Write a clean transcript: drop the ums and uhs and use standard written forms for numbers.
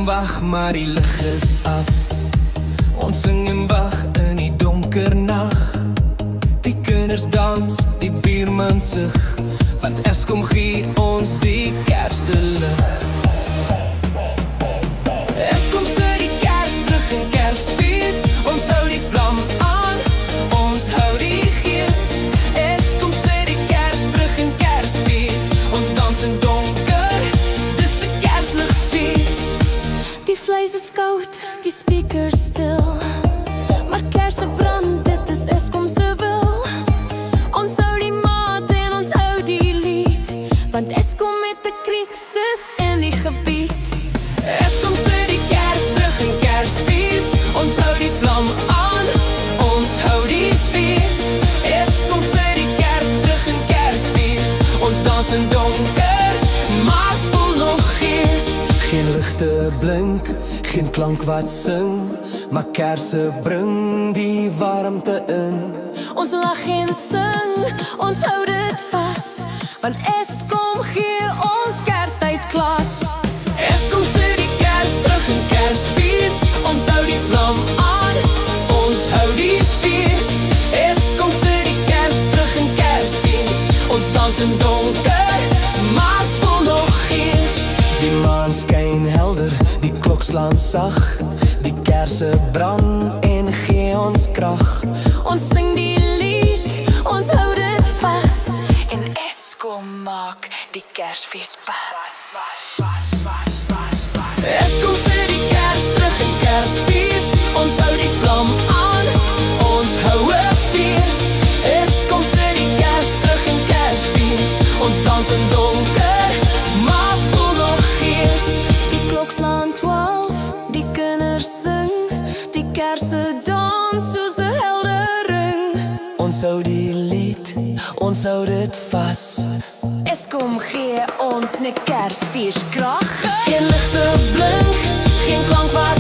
en wag, maar die lig is af. Ons sing en wag in die donker nag. Die kinders dans, die buurman sug, want Eskom gee ons die kerselig. Eskom sit die kers terug in Kersfees. Ons hou die vlam aan, ons hou die gees. Eskom sit die kers terug in Kersfees. Ons dans in donker, dis 'n kersligfees. Die vleis is koud, die speakers stil, maar kerse brand, dit is Eskom se wil. Ons hou die maat en ons hou die lied, want Eskom het 'n krisis in die gebied. Eskom sit die kers terug in Kersfees. Ons hou die vlam aan, ons hou die fees. Eskom sit die kers terug in Kersfees. Ons dans in donker, maar voel nog gees. Geen ligte blink, geen klank wat sing, maar kerse bring die warmte in. Ons lag en sing, ons hou dit vas, want Eskom gee ons Kerstyd klas. Eskom sit die kers terug in Kersfees. Ons hou die vlam aan, ons hou die fees. Eskom sit die kers terug in Kersfees. Ons dans in donker, maar voel nog gees. Die maan skyn helder, die klok slaan sag. Die kerse brand en gee ons krag. Ons sing die lied, ons hou dit vas, en Eskom maak die Kersfees pas. Eskom sit die kers terug in Kersfees. Ons hou die vlam aan, ons hou 'n fees. Eskom sit die kers terug in Kersfees. Ons dans in donker, maar voel nog gees. Die klok slaan 12, die kinders sing, die kerse dans soos 'n heldering. Ons hou die lied, ons hou dit vas. Eskom gee ons 'n Kersfees krag. Geen ligte blink, geen klank wat